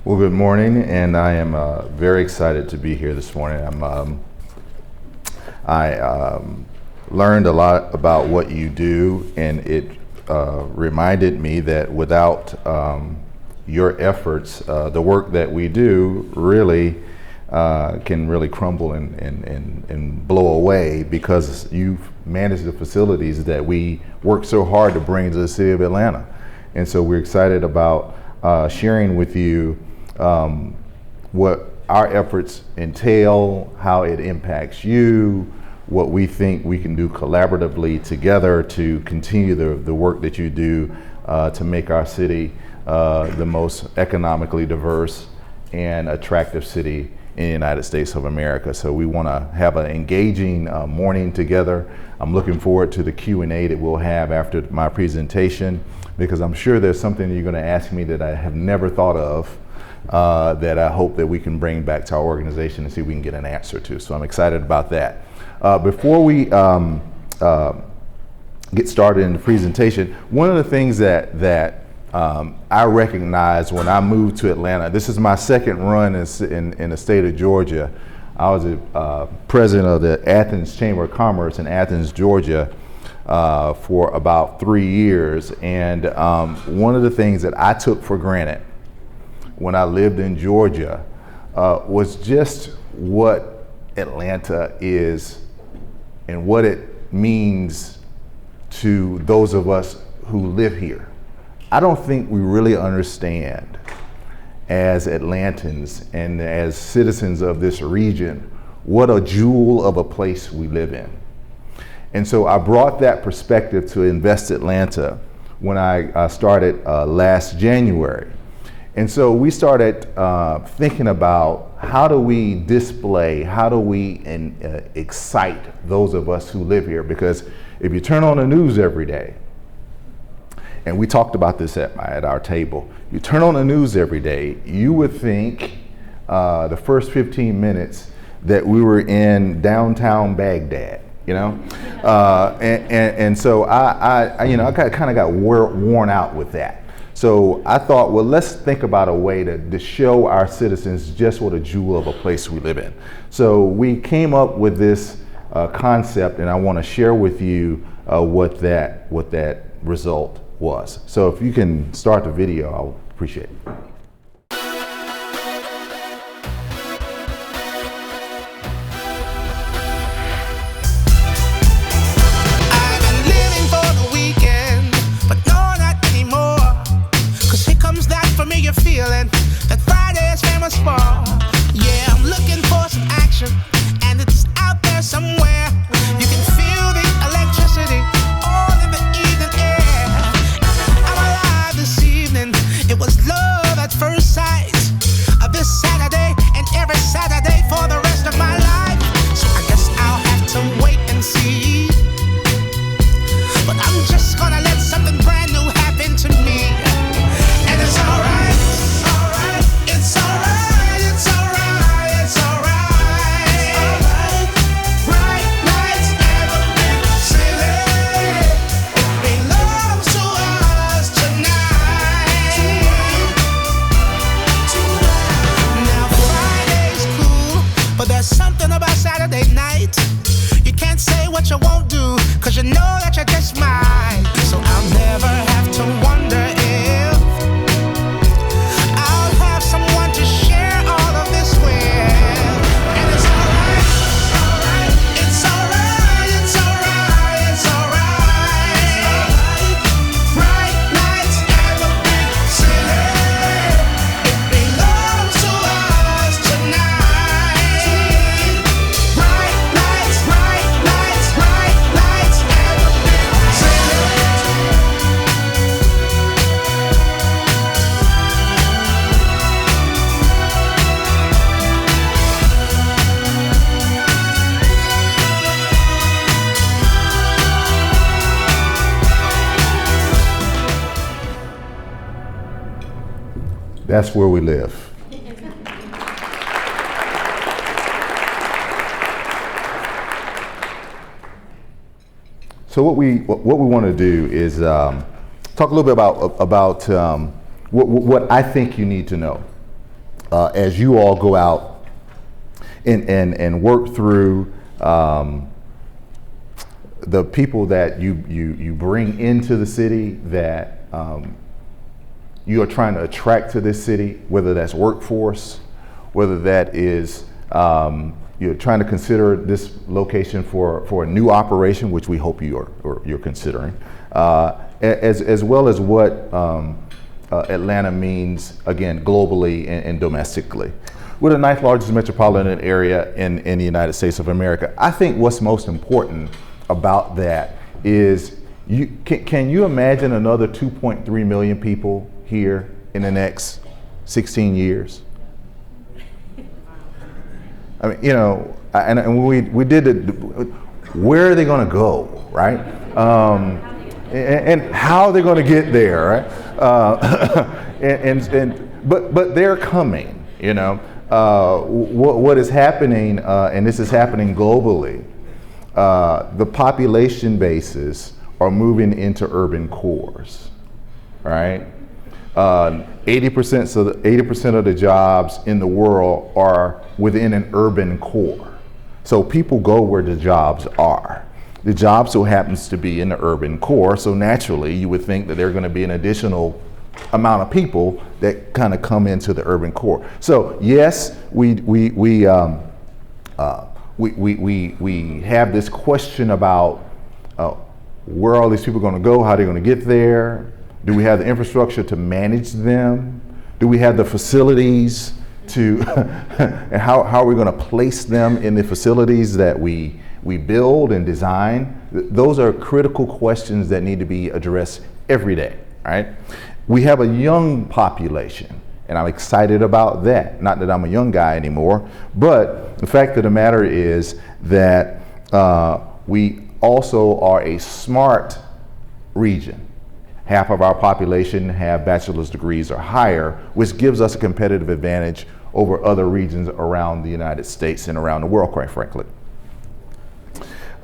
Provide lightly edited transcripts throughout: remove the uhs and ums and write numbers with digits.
Well, good morning, and I am very excited to be here this morning. I learned a lot about what you do, and it reminded me that without your efforts, the work that we do really can really crumble and blow away, because you've managed the facilities that we work so hard to bring to the city of Atlanta. And so we're excited about sharing with you what our efforts entail, how it impacts you, what we think we can do collaboratively together to continue the work that you do to make our city the most economically diverse and attractive city in the United States of America. So we want to have an engaging morning together. I'm looking forward to the Q&A that we'll have after my presentation, because I'm sure there's something you're going to ask me that I have never thought of, that I hope that we can bring back to our organization and see if we can get an answer to. So I'm excited about that. Before we get started in the presentation, one of the things that I recognized when I moved to Atlanta, this is my second run in the state of Georgia. I was a president of the Athens Chamber of Commerce in Athens, Georgia, for about 3 years. And one of the things that I took for granted when I lived in Georgia was just what Atlanta is and what it means to those of us who live here. I don't think we really understand, as Atlantans and as citizens of this region, what a jewel of a place we live in. And so I brought that perspective to Invest Atlanta when I started last January. And so we started thinking about, how do we display, how do we excite those of us who live here? Because if you turn on the news every day, and we talked about this at our table, you turn on the news every day, you would think the first 15 minutes that we were in downtown Baghdad, you know? And so I kind of got worn out with that. So I thought, well, let's think about a way to show our citizens just what a jewel of a place we live in. So we came up with this concept, and I want to share with you what that result was. So if you can start the video, I'll appreciate it. Feeling that Friday is famous for. Yeah, I'm looking for some action, and it's out there somewhere. You can feel the electricity all in the evening air. I'm alive this evening. It was love at first sight. This Saturday and every Saturday for the rest of my life. So I guess I'll have to wait and see. But I'm just gonna let something brand new happen to me. And it's alright. What you won't do, 'cause you know that you're just mine. So I'll never have to wonder if I'll have someone to share all of this with. And it's alright, it's alright, it's alright, it's alright. Bright lights and a big city. It belongs to us tonight. Bright lights, bright lights, bright lights and a big city. That's where we live. So what we want to do is talk a little bit about what I think you need to know. as you all go out and work through the people that you bring into the city that you are trying to attract to this city, whether that's workforce, whether that is you're trying to consider this location for a new operation, which we hope you're considering, as well as what Atlanta means, again, globally and domestically. We're the 9th largest metropolitan area in the United States of America. I think what's most important about that is, can you imagine another 2.3 million people here in the next 16 years? I mean, you know, and we did it. Where are they going to go, right? And how are they going to get there, right? But they're coming. You know, what is happening, and this is happening globally. The population bases are moving into urban cores, right? 80% of the jobs in the world are within an urban core. So people go where the jobs are. The job so happens to be in the urban core, so naturally you would think that there are going to be an additional amount of people that kind of come into the urban core. So yes, we have this question about where are all these people going to go, how are they going to get there? Do we have the infrastructure to manage them? Do we have the facilities to, and how are we going to place them in the facilities that we build and design? Those are critical questions that need to be addressed every day, right? We have a young population, and I'm excited about that. Not that I'm a young guy anymore, but the fact of the matter is that we also are a smart region. Half of our population have bachelor's degrees or higher, which gives us a competitive advantage over other regions around the United States and around the world, quite frankly.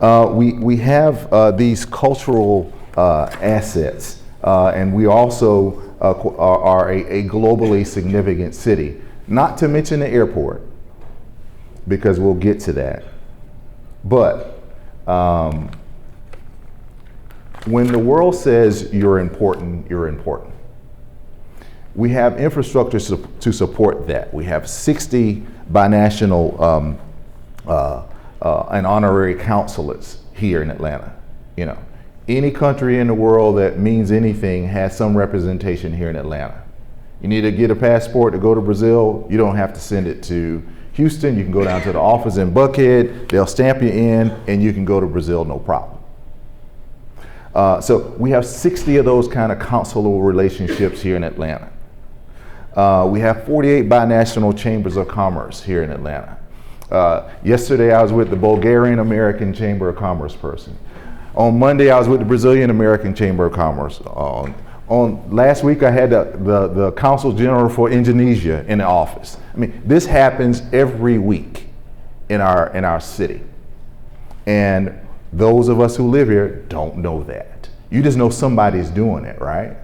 We have these cultural assets, and we also are a globally significant city, not to mention the airport, because we'll get to that. But when the world says you're important, you're important. We have infrastructure to support that. We have 60 binational and honorary consulates here in Atlanta. You know, any country in the world that means anything has some representation here in Atlanta. You need to get a passport to go to Brazil, you don't have to send it to Houston. You can go down to the office in Buckhead, they'll stamp you in, and you can go to Brazil, no problem. So we have 60 of those kind of consular relationships here in Atlanta. We have 48 binational chambers of commerce here in Atlanta. Yesterday I was with the Bulgarian American Chamber of Commerce person. On Monday I was with the Brazilian American Chamber of Commerce. On last week I had the Consul General for Indonesia in the office. I mean, this happens every week in our city. And those of us who live here don't know that. You just know somebody's doing it, right?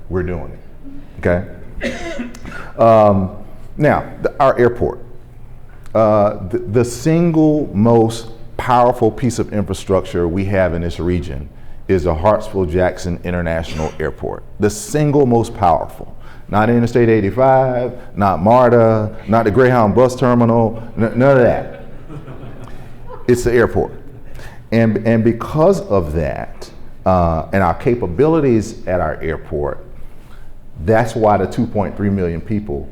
We're doing it, okay? Now, our airport. The single most powerful piece of infrastructure we have in this region is the Hartsfield-Jackson International Airport. The single most powerful. Not Interstate 85, not MARTA, not the Greyhound bus terminal, none of that. It's the airport. And because of that, and our capabilities at our airport, that's why the 2.3 million people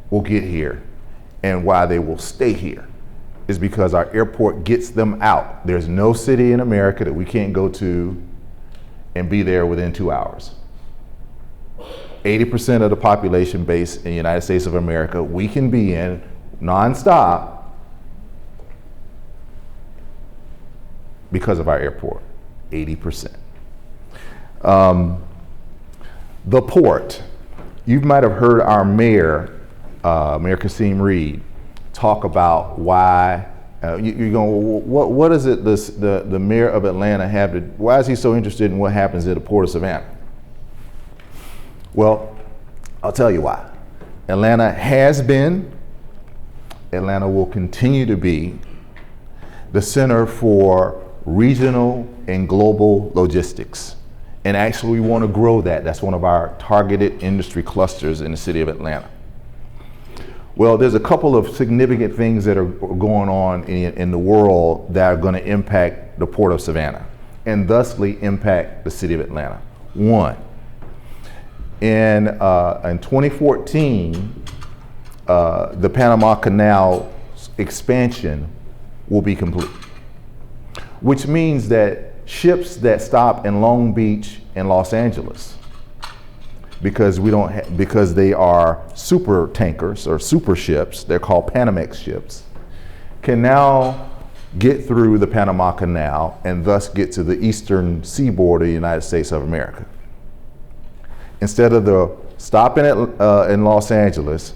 will get here and why they will stay here, is because our airport gets them out. There's no city in America that we can't go to and be there within 2 hours. 80% of the population base in the United States of America we can be in nonstop because of our airport, 80%. The port, you might have heard our mayor, Mayor Kasim Reed, talk about why, you're going, what is it the mayor of Atlanta have to, why is he so interested in what happens at the Port of Savannah? Well, I'll tell you why. Atlanta has been, Atlanta will continue to be the center for regional and global logistics. And actually we want to grow that. That's one of our targeted industry clusters in the city of Atlanta. Well, there's a couple of significant things that are going on in the world that are going to impact the Port of Savannah and thusly impact the city of Atlanta. One, in 2014, the Panama Canal expansion will be complete, which means that ships that stop in Long Beach and Los Angeles, because because they are super tankers or super ships, they're called Panamax ships, can now get through the Panama Canal and thus get to the eastern seaboard of the United States of America. Instead of the stopping in Los Angeles,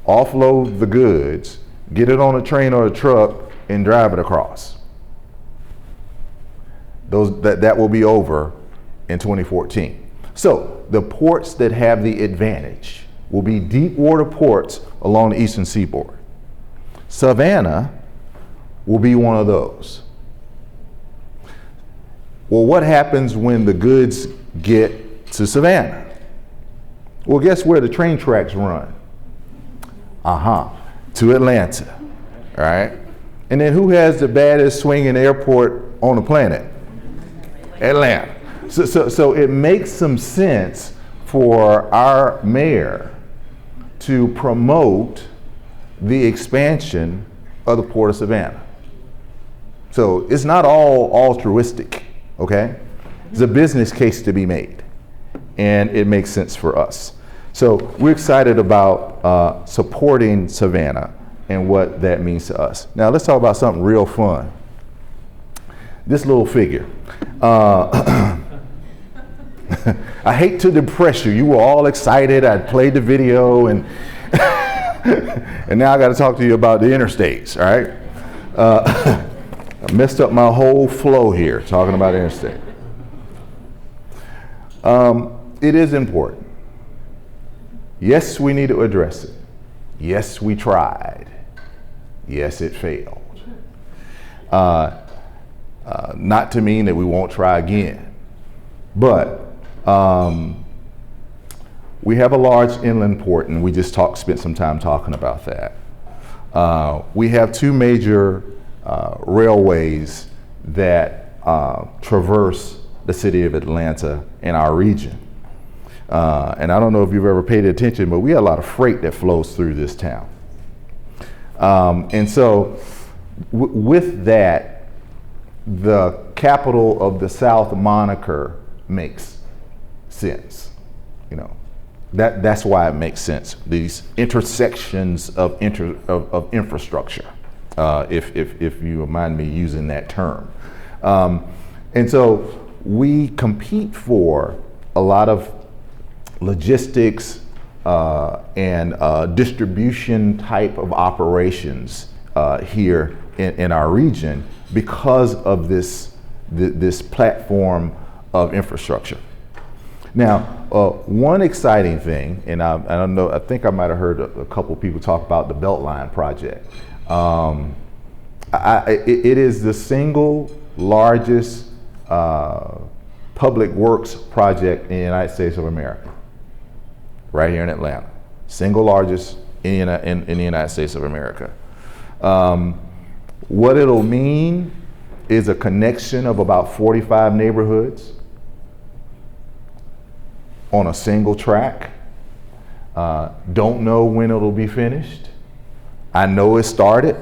offload the goods, get it on a train or a truck, and drive it across. That will be over in 2014. So the ports that have the advantage will be deep water ports along the eastern seaboard. Savannah will be one of those. Well, what happens when the goods get to Savannah? Well, guess where the train tracks run? To Atlanta, all right? And then who has the baddest swinging airport on the planet? Atlanta. So it makes some sense for our mayor to promote the expansion of the Port of Savannah. So it's not all altruistic, okay? There's a business case to be made, and it makes sense for us. So we're excited about supporting Savannah and what that means to us. Now let's talk about something real fun. This little figure. I hate to depress you. You were all excited. I played the video, and and now I got to talk to you about the interstates. All right. I messed up my whole flow here talking about interstate. It is important. Yes, we need to address it. Yes, we tried. Yes, it failed. Not to mean that we won't try again, but we have a large inland port, and we just spent some time talking about that. We have two major railways that traverse the city of Atlanta and our region. And I don't know if you've ever paid attention, but we have a lot of freight that flows through this town. And so with that, the capital of the South moniker makes sense. You know, that's why it makes sense. These intersections of infrastructure, if you mind me using that term. And so we compete for a lot of logistics and distribution type of operations here in our region because of this platform of infrastructure. Now, one exciting thing, and I don't know, I think I might have heard a couple people talk about the Beltline project. It is the single largest public works project in the United States of America, right here in Atlanta. Single largest in the United States of America. What it'll mean is a connection of about 45 neighborhoods on a single track. Don't know when it'll be finished. I know it started.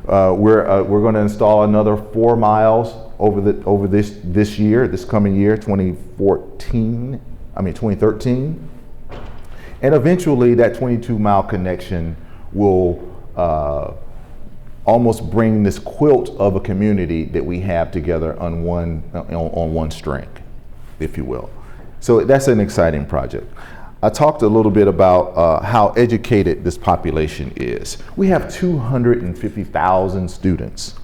We're going to install another 4 miles over this year, this coming year, 2013, and eventually that 22-mile connection will almost bring this quilt of a community that we have together on one string, if you will. So that's an exciting project. I talked a little bit about how educated this population is. We have 250,000 students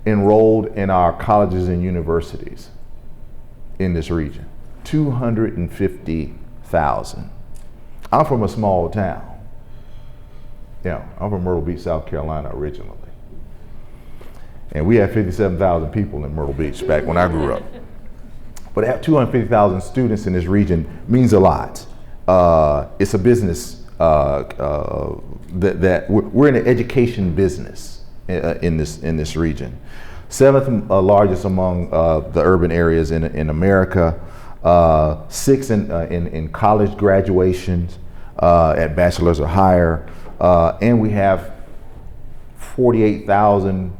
enrolled in our colleges and universities in this region. 250,000. 50,000. I'm from a small town. I'm from Myrtle Beach, South Carolina originally. And we had 57,000 people in Myrtle Beach back when I grew up. But to have 250,000 students in this region means a lot. It's a business that we're in the education business in this region. Seventh largest among the urban areas in America. Sixth in college graduations at bachelor's or higher, and we have 48,000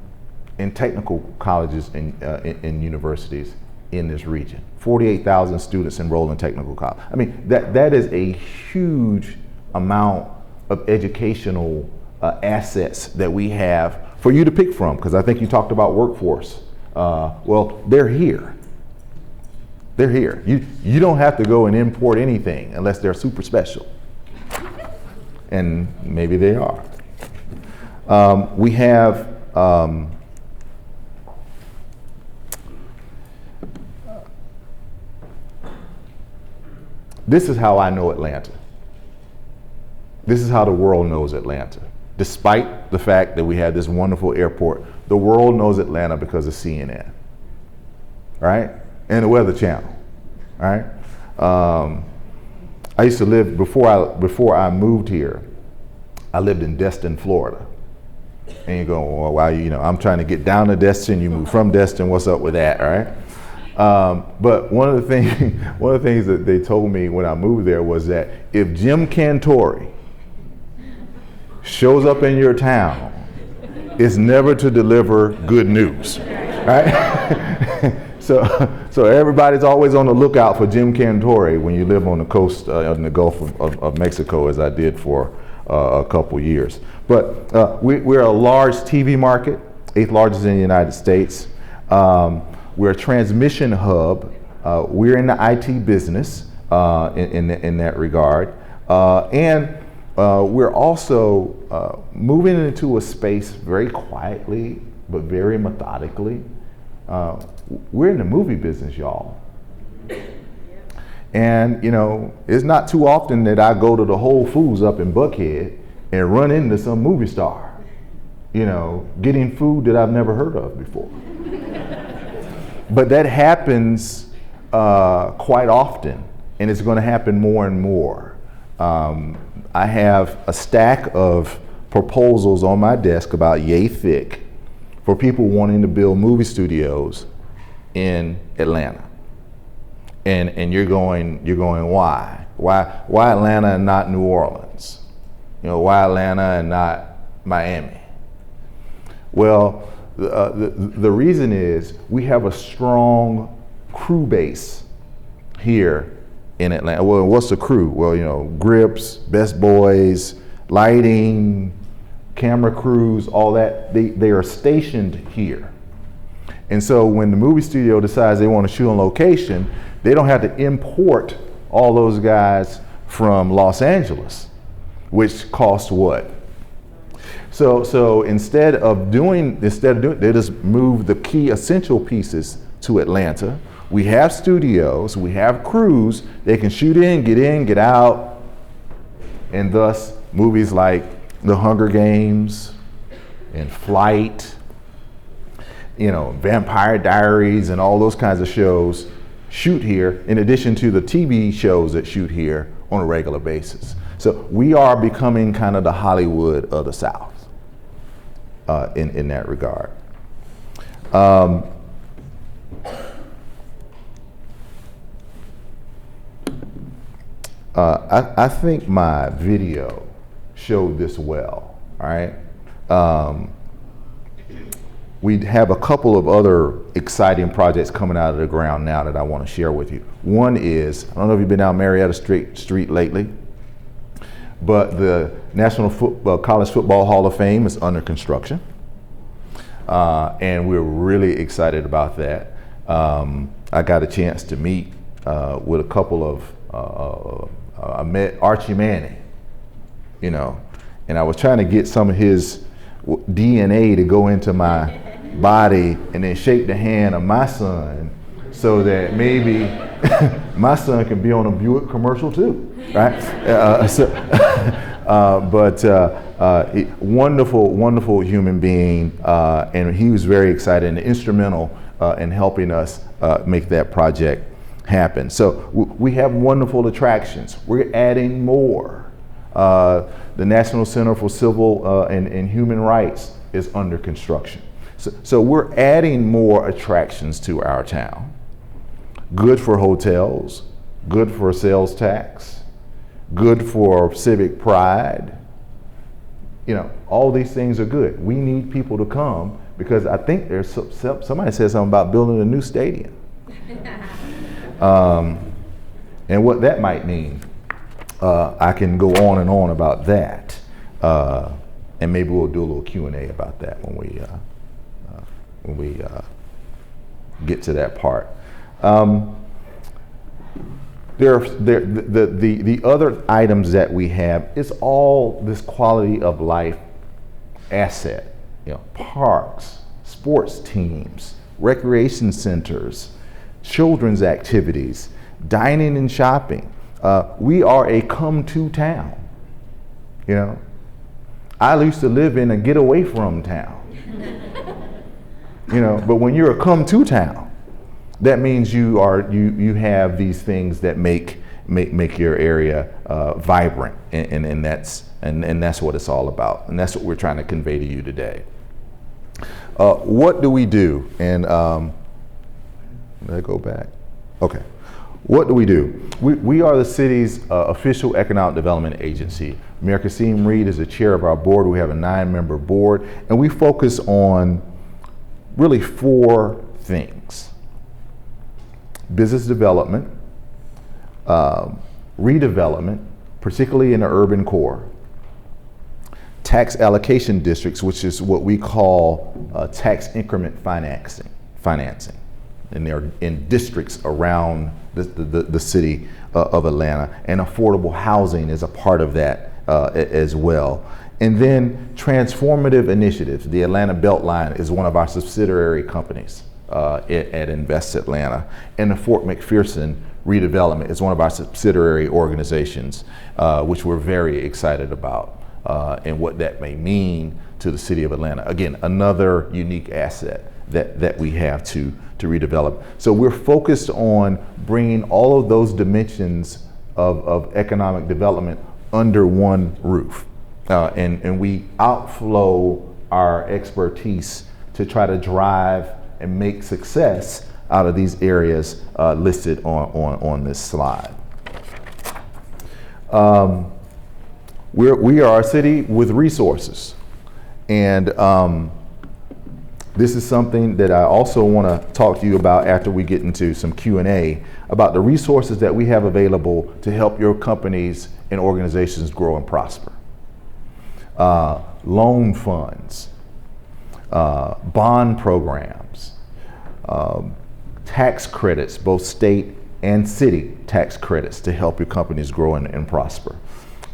in technical colleges and universities in this region. 48,000 students enrolled in technical college. I mean, that is a huge amount of educational assets that we have for you to pick from, because I think you talked about workforce. Well, they're here. They're here. You don't have to go and import anything unless they're super special. And maybe they are. We have this is how I know Atlanta. This is how the world knows Atlanta. Despite the fact that we have this wonderful airport, the world knows Atlanta because of CNN, right? And the Weather Channel, right? I used to live, before I moved here, I lived in Destin, Florida. And you go, well, why, I'm trying to get down to Destin, you move from Destin, what's up with that, right? But one of the things that they told me when I moved there was that if Jim Cantore shows up in your town, it's never to deliver good news, right? So everybody's always on the lookout for Jim Cantore when you live on the coast in the Gulf of Mexico, as I did for a couple years. But we're a large TV market, 8th largest in the United States. We're a transmission hub. We're in the IT business in that regard. And we're also moving into a space very quietly, but very methodically. We're in the movie business, y'all. And, it's not too often that I go to the Whole Foods up in Buckhead and run into some movie star, getting food that I've never heard of before. But that happens quite often, and it's going to happen more and more. I have a stack of proposals on my desk about yay thick for people wanting to build movie studios in Atlanta. And you're going, why? Why Atlanta and not New Orleans? Why Atlanta and not Miami? Well, the reason is we have a strong crew base here in Atlanta. Well, what's the crew? Well, grips, best boys, lighting, camera crews, all that. They are stationed here. And so when the movie studio decides they want to shoot on location, they don't have to import all those guys from Los Angeles, which costs what? So instead of doing, they just move the key essential pieces to Atlanta. We have studios, we have crews, they can shoot in, get out, and thus movies like The Hunger Games and Flight, Vampire Diaries and all those kinds of shows shoot here, in addition to the TV shows that shoot here on a regular basis. So we are becoming kind of the Hollywood of the South in that regard. I think my video showed this well, all right? We have a couple of other exciting projects coming out of the ground now that I want to share with you. One is, I don't know if you've been down Marietta Street lately, but the National College Football Hall of Fame is under construction. And we're really excited about that. I got a chance to meet with a couple of, I met Archie Manning, and I was trying to get some of his DNA to go into my body and then shake the hand of my son so that maybe my son can be on a Buick commercial too, right? Wonderful, wonderful human being, and he was very excited and instrumental in helping us make that project happen. So we have wonderful attractions. We're adding more. The National Center for Civil and Human Rights is under construction. So we're adding more attractions to our town. Good for hotels, good for sales tax, good for civic pride. You know, all these things are good. We need people to come because I think there's somebody said something about building a new stadium. And what that might mean. I can go on and on about that. And maybe we'll do a little Q&A about that when we get to that part. The other items that we have is all this quality of life asset, you know, parks, sports teams, recreation centers, children's activities, dining and shopping. We are a come-to town, you know. I used to live in a get away from town, you know, but when you're a come-to town, that means you have these things that make your area vibrant, and that's what it's all about, and that's what we're trying to convey to you today. What do we do? And let it go back. Okay. What do we do? We are the city's official economic development agency. Mayor Kasim Reed is the chair of our board. We have a 9-member board, and we focus on really 4 things: business development, redevelopment, particularly in the urban core, tax allocation districts, which is what we call tax increment financing, and they're in districts around the city of Atlanta, and affordable housing is a part of that as well. And then transformative initiatives. The Atlanta Beltline is one of our subsidiary companies at Invest Atlanta, and the Fort McPherson redevelopment is one of our subsidiary organizations, which we're very excited about, and what that may mean to the city of Atlanta. Again, another unique asset that we have to redevelop. So we're focused on bringing all of those dimensions of economic development under one roof. And we outflow our expertise to try to drive and make success out of these areas listed on this slide. We are a city with resources, and this is something that I also want to talk to you about after we get into some Q&A about the resources that we have available to help your companies and organizations grow and prosper. Loan funds, bond programs, tax credits, both state and city tax credits to help your companies grow and prosper.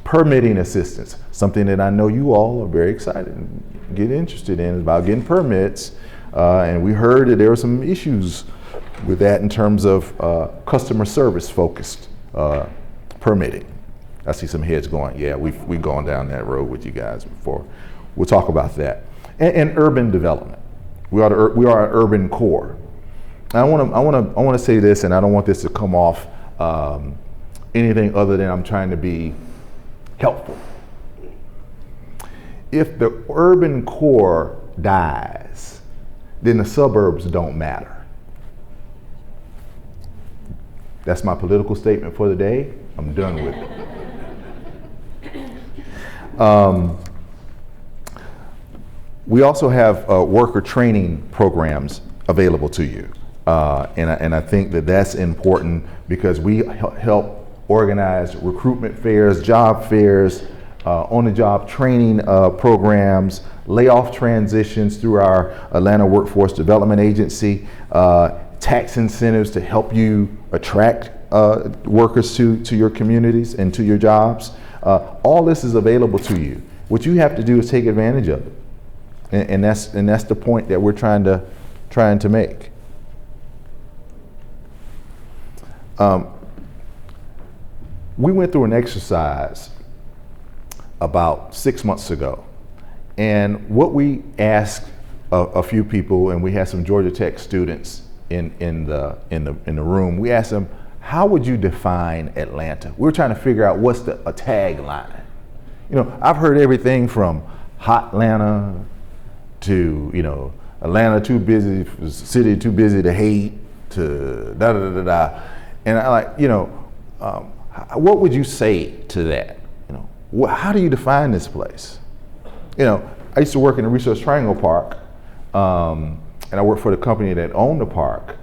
Permitting assistance, something that I know you all are very excited and get interested in, about getting permits. And we heard that there were some issues with that in terms of customer service focused permitting. I see some heads going, yeah, we've gone down that road with you guys before. We'll talk about that. And urban development. We are an urban core. I want to say this, and I don't want this to come off anything other than I'm trying to be helpful. If the urban core dies, then the suburbs don't matter. That's my political statement for the day. I'm done with it. We also have worker training programs available to you. And I think that that's important because we help organize recruitment fairs, job fairs, on-the-job training programs, layoff transitions through our Atlanta Workforce Development Agency, tax incentives to help you attract workers to your communities and to your jobs. All this is available to you. What you have to do is take advantage of it. And that's the point that we're trying to make. We went through an exercise about 6 months ago, and what we asked a few people, and we had some Georgia Tech students in the room. We asked them, how would you define Atlanta? We were trying to figure out what's a tagline. You know, I've heard everything from hot Atlanta to, you know, Atlanta too busy, city too busy to hate, to da da da da da. And I like, you know, what would you say to that? You know, how do you define this place? You know, I used to work in the Research Triangle Park, and I worked for the company that owned the park,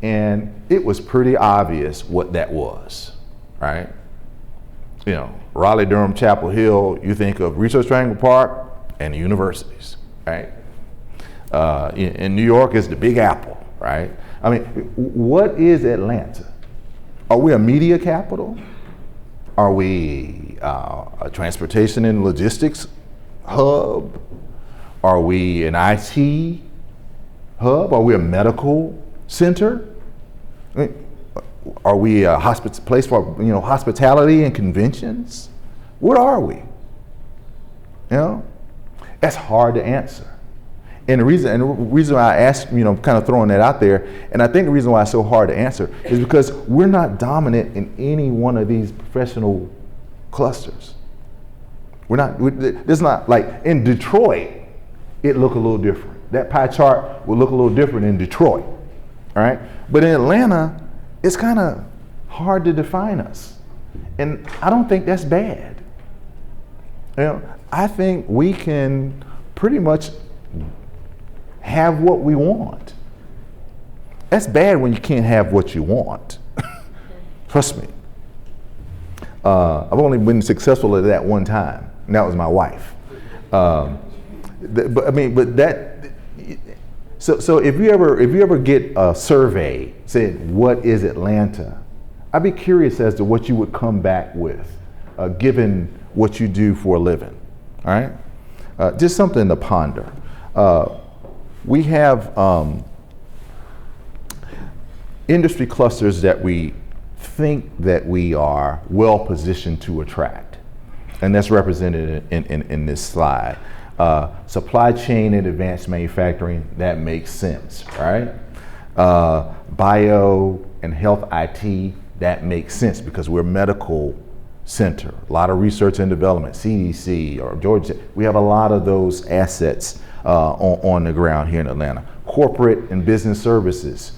and it was pretty obvious what that was, right? You know, Raleigh, Durham, Chapel Hill, you think of Research Triangle Park and the universities, right? In New York, it's the Big Apple, right? I mean, what is Atlanta? Are we a media capital? Are we a transportation and logistics hub? Are we an IT hub? Are we a medical center? I mean, are we a place for, you know, hospitality and conventions? What are we? You know, that's hard to answer. And the reason why I asked, you know, kind of throwing that out there, and I think the reason why it's so hard to answer is because we're not dominant in any one of these professional clusters. There's not, like in Detroit, it look a little different. That pie chart will look a little different in Detroit, all right? But in Atlanta, it's kind of hard to define us. And I don't think that's bad. You know, I think we can pretty much have what we want. That's bad when you can't have what you want. Trust me. I've only been successful at that one time, and that was my wife. So if you ever get a survey saying, what is Atlanta? I'd be curious as to what you would come back with, given what you do for a living, all right? Just something to ponder. We have industry clusters that we think that we are well positioned to attract, and that's represented in this slide. Supply chain and advanced manufacturing, that makes sense, right? Bio and health IT, that makes sense because we're a medical center. A lot of research and development, CDC or Georgia, we have a lot of those assets on the ground here in Atlanta. Corporate and business services,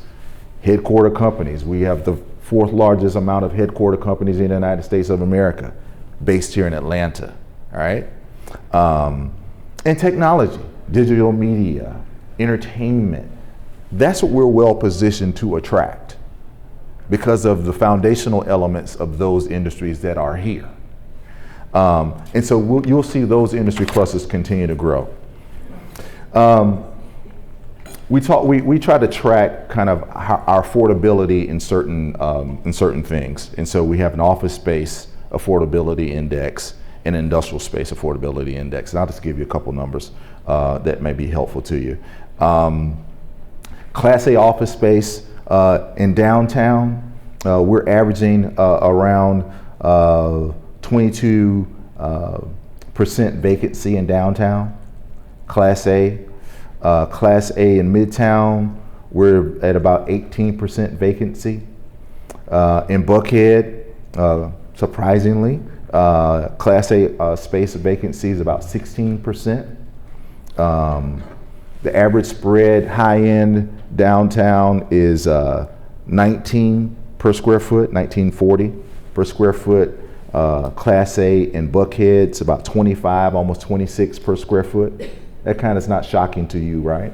headquarter companies. We have the 4th largest amount of headquarter companies in the United States of America based here in Atlanta, all right? And technology, digital media, entertainment. That's what we're well positioned to attract because of the foundational elements of those industries that are here. And so you'll see those industry clusters continue to grow. We try to track kind of our affordability in certain things. And so we have an office space affordability index, an industrial space affordability index. And I'll just give you a couple numbers that may be helpful to you. Class A office space in downtown, we're averaging around 22% vacancy in downtown. Class A. Class A in Midtown, we're at about 18% vacancy. In Buckhead, surprisingly, Class A space vacancy is about 16%. The average spread high-end downtown is 19 per square foot, 1940 per square foot. Class A in Buckhead's about 25, almost 26 per square foot. That kind of is not shocking to you, right?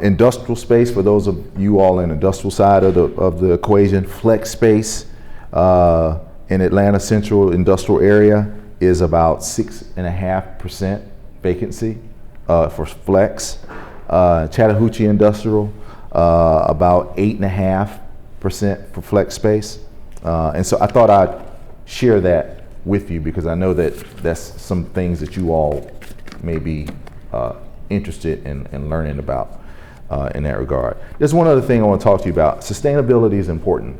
Industrial space, for those of you all in the industrial side of the equation, flex space in Atlanta Central industrial area is about 6.5% vacancy for flex. Chattahoochee industrial, about 8.5% for flex space. And so I thought I'd share that with you because I know that that's some things that you all may be interested in learning about. in that regard. There's one other thing I want to talk to you about. Sustainability is important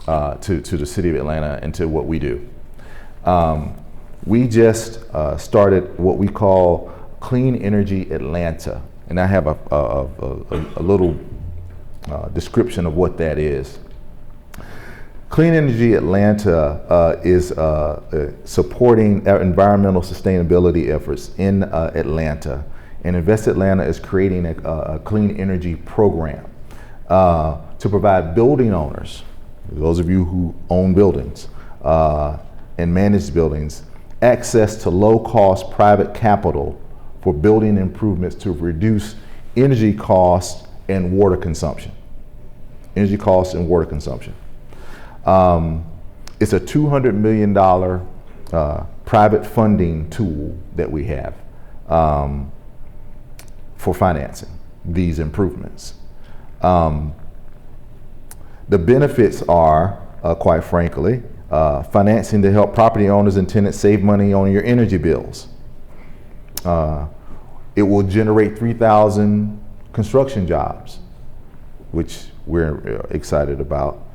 to the city of Atlanta and to what we do. We just started what we call Clean Energy Atlanta, and I have a little description of what that is. Clean Energy Atlanta is supporting environmental sustainability efforts in Atlanta, and Invest Atlanta is creating a clean energy program to provide building owners, those of you who own buildings and manage buildings, access to low-cost private capital for building improvements to reduce energy costs and water consumption. Energy costs and water consumption. It's a $200 million private funding tool that we have for financing these improvements. The benefits are, quite frankly, financing to help property owners and tenants save money on your energy bills. It will generate 3,000 construction jobs, which we're excited about.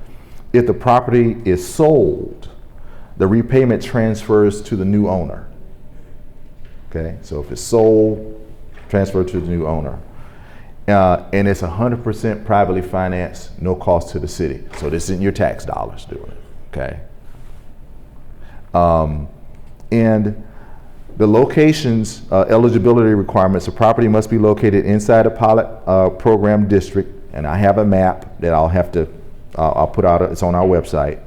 If the property is sold, the repayment transfers to the new owner. Okay, so if it's sold, transfer to the new owner. And it's 100% privately financed, no cost to the city. So this isn't your tax dollars doing it, okay? And the location's eligibility requirements, the property must be located inside a pilot program district, and I have a map that I'll put out, it's on our website.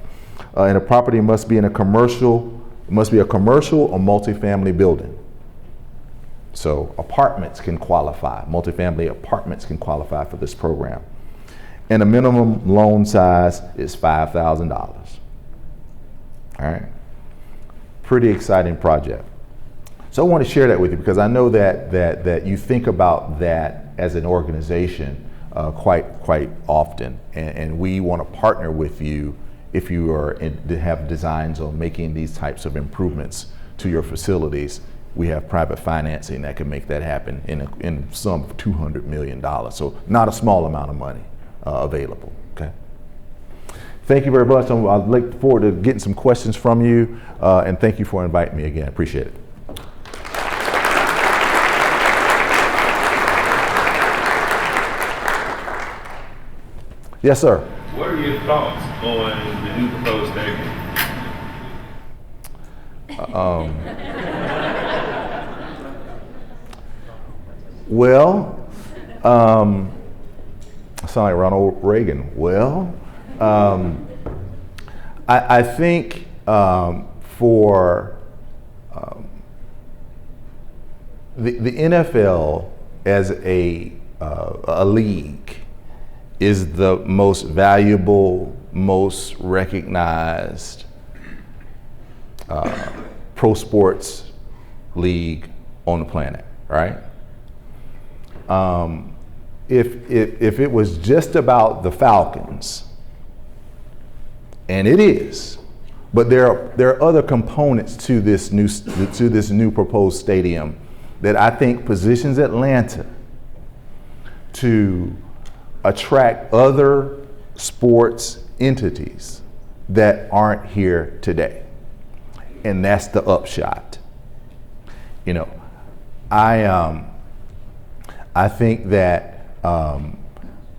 And the property must be in a commercial or multifamily building. So apartments can qualify, multifamily apartments can qualify for this program. And the minimum loan size is $5,000. All right, pretty exciting project. So I want to share that with you because I know that you think about that as an organization quite often, and we want to partner with you if you have designs on making these types of improvements to your facilities. We have private financing that can make that happen in sum of $200 million. So not a small amount of money available, okay? Thank you very much. I look forward to getting some questions from you, and thank you for inviting me again. Appreciate it. Yes, sir. What are your thoughts on the new proposed stadium? Well, I sound like Ronald Reagan. Well, I think for the NFL as a league is the most valuable, most recognized pro sports league on the planet, right? If it was just about the Falcons, and it is, but there are other components to this new proposed stadium that I think positions Atlanta to attract other sports entities that aren't here today. And that's the upshot. You know, I think that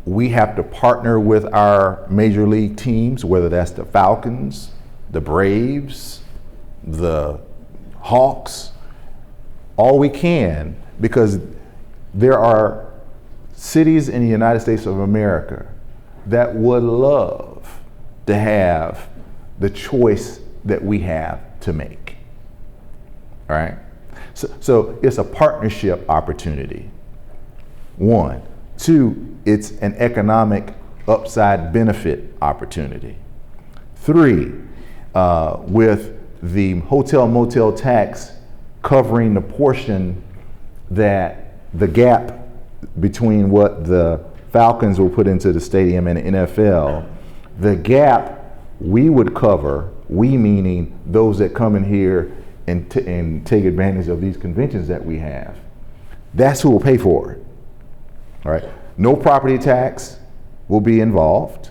we have to partner with our major league teams, whether that's the Falcons, the Braves, the Hawks, all we can, because there are cities in the United States of America that would love to have the choice that we have to make. All right? So it's a partnership opportunity. One. Two, it's an economic upside benefit opportunity. Three, with the hotel motel tax covering the portion that the gap between what the Falcons will put into the stadium and the NFL, the gap we would cover, we meaning those that come in here and take advantage of these conventions that we have. That's who will pay for it. All right, no property tax will be involved.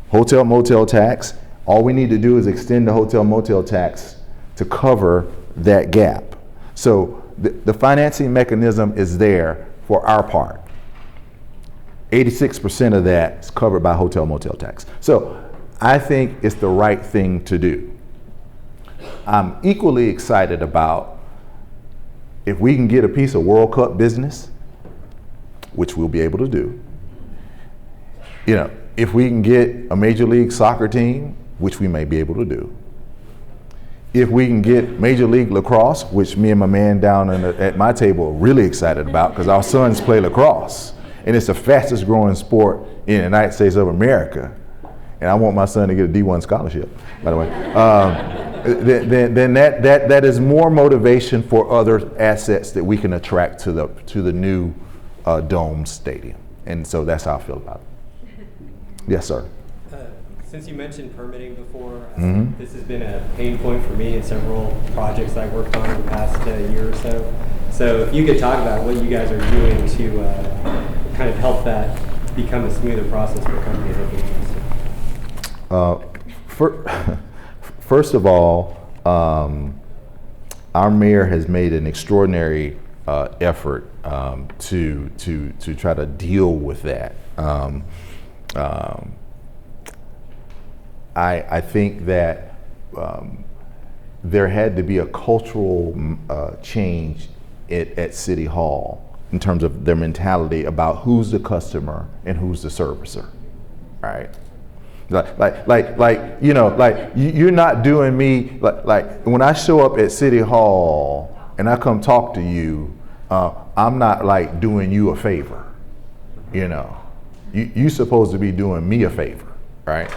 Hotel motel tax, all we need to do is extend the hotel motel tax to cover that gap. So the financing mechanism is there for our part. 86% of that is covered by hotel motel tax. So I think it's the right thing to do. I'm equally excited about if we can get a piece of World Cup business, which we'll be able to do. You know, if we can get a Major League Soccer team, which we may be able to do. If we can get Major League Lacrosse, which me and my man down at my table are really excited about because our sons play lacrosse. And it's the fastest growing sport in the United States of America. And I want my son to get a D1 scholarship, by the way. Then that is more motivation for other assets that we can attract to the new Dome Stadium. And so that's how I feel about it. Yes, sir. Since you mentioned permitting before, this has been a pain point for me in several projects I worked on in the past year or so. So if you could talk about what you guys are doing to kind of help that become a smoother process for companies like yours. First of all, our mayor has made an extraordinary effort to try to deal with that. I think that there had to be a cultural change at City Hall in terms of their mentality about who's the customer and who's the servicer, right? Like you know, like you're not doing me like when I show up at City Hall and I come talk to you, I'm not like doing you a favor, you know. You're supposed to be doing me a favor, right?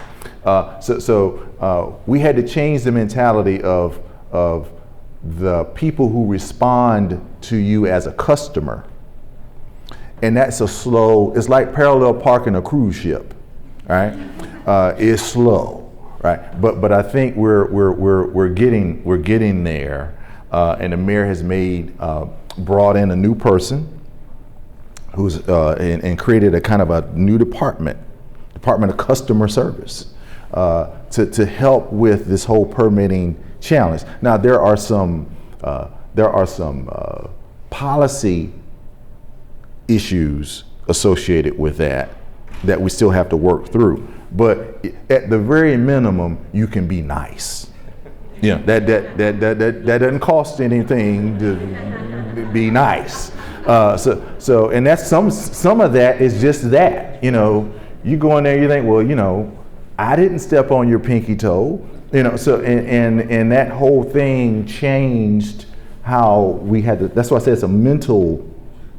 So we had to change the mentality of the people who respond to you as a customer, and that's it's like parallel parking a cruise ship, right? It's slow, right? But I think we're getting there, and the mayor has brought in a new person who's and created a kind of a new department of customer service to help with this whole permitting challenge. Now there are some policy issues associated with that we still have to work through. But at the very minimum, you can be nice. You know, that doesn't cost anything to be nice. So and that's some of that is just that. You know, you go in there, you think, well, you know, I didn't step on your pinky toe. You know, so and that whole thing changed how we had to. That's why I said it's a mental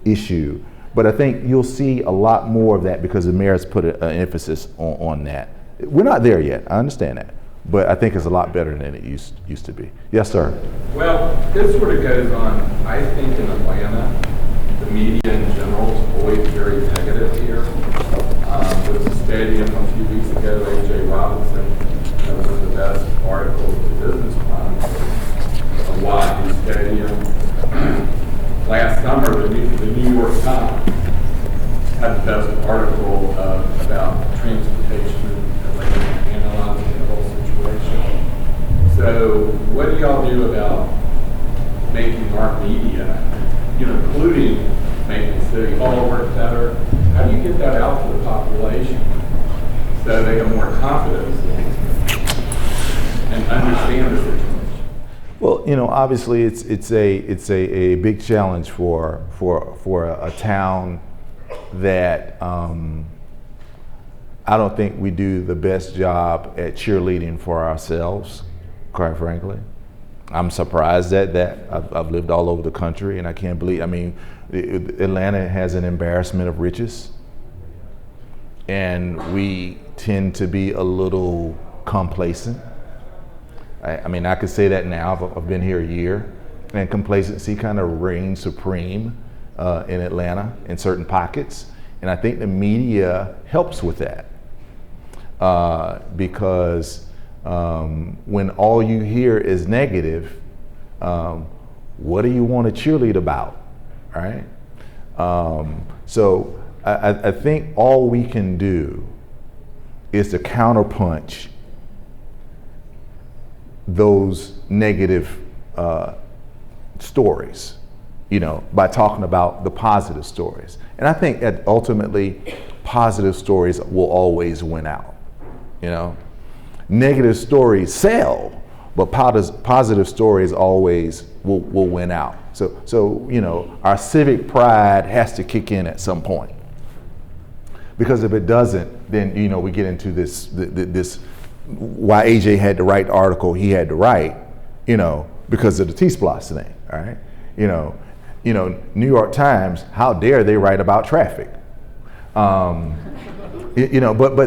issue. But I think you'll see a lot more of that because the mayor's put an emphasis on that. We're not there yet, I understand that, but I think it's a lot better than it used to be. Yes, sir. Well, this sort of goes on, I think in Atlanta, the media in general is always very negative here. There was a stadium a few weeks ago, A.J. Robinson, that was one of the best articles in the Business Times, a Wahoo Stadium. Last summer, the New York Times had the best article about transportation and analyzing the whole situation. So what do y'all do about making our media, you know, including making City Hall work better? How do you get that out to the population so they have more confidence and understand the situation? Well, you know, obviously it's a big challenge for a town that I don't think we do the best job at cheerleading for ourselves, quite frankly. I'm surprised at that. I've lived all over the country and I can't believe, I mean, Atlanta has an embarrassment of riches and we tend to be a little complacent. I mean, I could say that now. I've been here a year, and complacency kind of reigns supreme in Atlanta in certain pockets, and I think the media helps with that because when all you hear is negative, what do you want to cheerlead about, right? So I think all we can do is to counterpunch those negative stories, by talking about the positive stories. And I think that ultimately positive stories will always win out. Negative stories sell, but positive stories always will win out. So our civic pride has to kick in at some point. Because if it doesn't, then we get into this why AJ had to write the article he had to write, because of the T-Splosh thing, all right? New York Times, how dare they write about traffic? But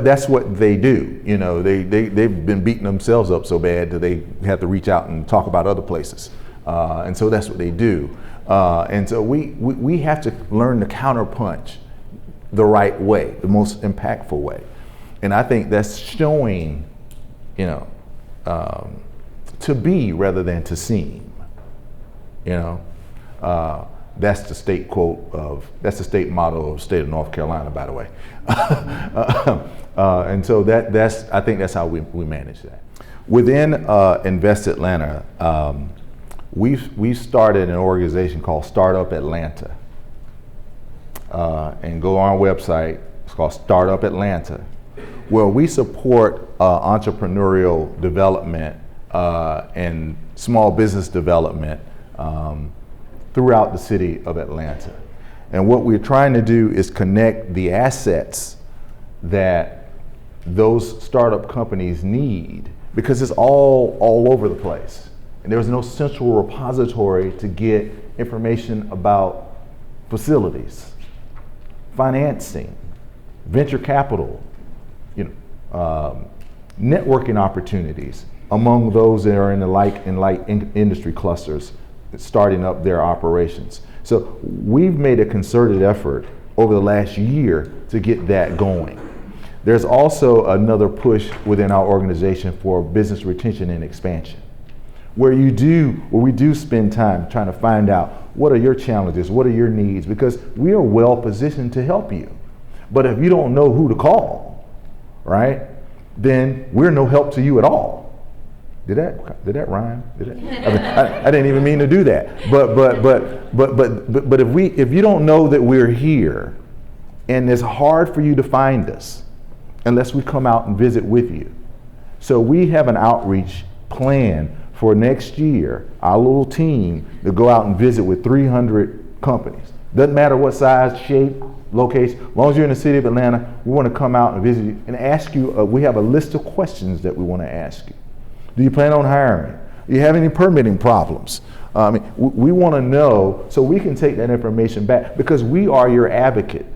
that's what they do. They've been beating themselves up so bad that they have to reach out and talk about other places, and so that's what they do. And so we have to learn to counterpunch the right way, the most impactful way, and I think that's showing, to be rather than to seem. That's the state that's the state motto of the state of North Carolina, by the way. And so I think that's how we manage that. Within Invest Atlanta, we started an organization called Startup Atlanta. And go on our website, it's called Startup Atlanta, where we support entrepreneurial development and small business development throughout the city of Atlanta. And what we're trying to do is connect the assets that those startup companies need, because it's all over the place. And there's no central repository to get information about facilities, financing, venture capital, networking opportunities among those that are in the light industry clusters starting up their operations. So we've made a concerted effort over the last year to get that going. There's also another push within our organization for business retention and expansion, where we do spend time trying to find out what are your challenges, what are your needs, because we are well positioned to help you. But if you don't know who to call, right, then we're no help to you at all. Did that rhyme? I didn't even mean to do that. But if you don't know that we're here, and it's hard for you to find us unless we come out and visit with you. So we have an outreach plan for next year, our little team, to go out and visit with 300 companies. Doesn't matter what size, shape, location. As long as you're in the city of Atlanta, we want to come out and visit you and ask you, we have a list of questions that we want to ask you. Do you plan on hiring? Do you have any permitting problems? We want to know so we can take that information back, because we are your advocate.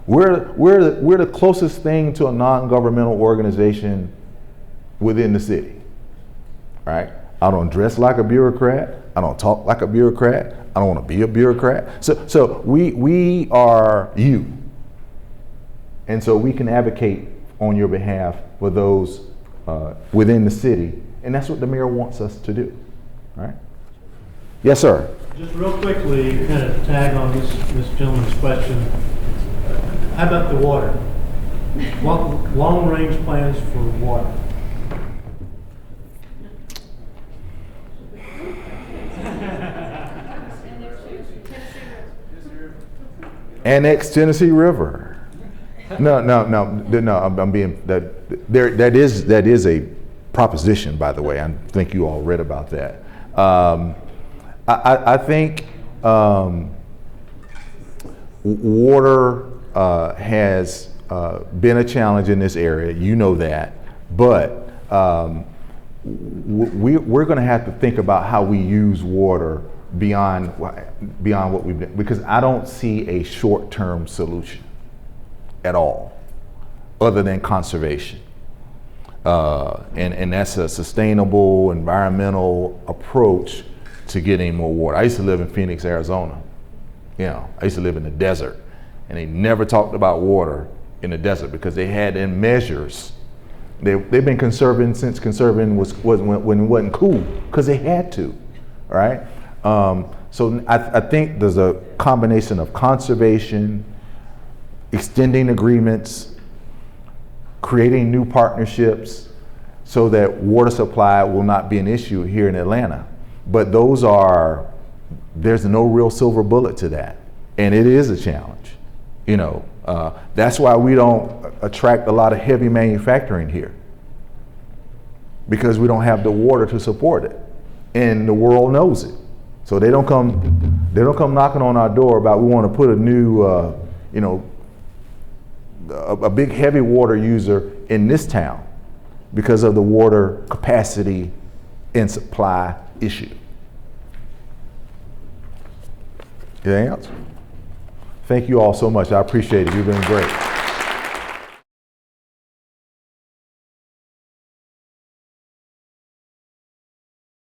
We're the closest thing to a non-governmental organization within the city, right? I don't dress like a bureaucrat. I don't talk like a bureaucrat. I don't want to be a bureaucrat. So we are you. And so we can advocate on your behalf for those within the city, and that's what the mayor wants us to do, right? Yes, sir. Just real quickly, kind of tag on this gentleman's question. How about the water? Long-range plans for water. Annex Tennessee River. No. I'm being that is a proposition, by the way. I think you all read about that. I think water has been a challenge in this area. You know that, but we're going to have to think about how we use water beyond what we've done, because I don't see a short-term solution at all, other than conservation. And that's a sustainable environmental approach to getting more water. I used to live in Phoenix, Arizona. I used to live in the desert, and they never talked about water in the desert because they had in measures. They've been conserving since conserving when it wasn't cool, because they had to, right? So I think there's a combination of conservation, extending agreements, creating new partnerships so that water supply will not be an issue here in Atlanta. But there's no real silver bullet to that. And it is a challenge. That's why we don't attract a lot of heavy manufacturing here, because we don't have the water to support it. And the world knows it. So they don't come knocking on our door about, we want to put a new, a big heavy water user in this town because of the water capacity and supply issue. Anything else? Thank you all so much. I appreciate it. You've been great.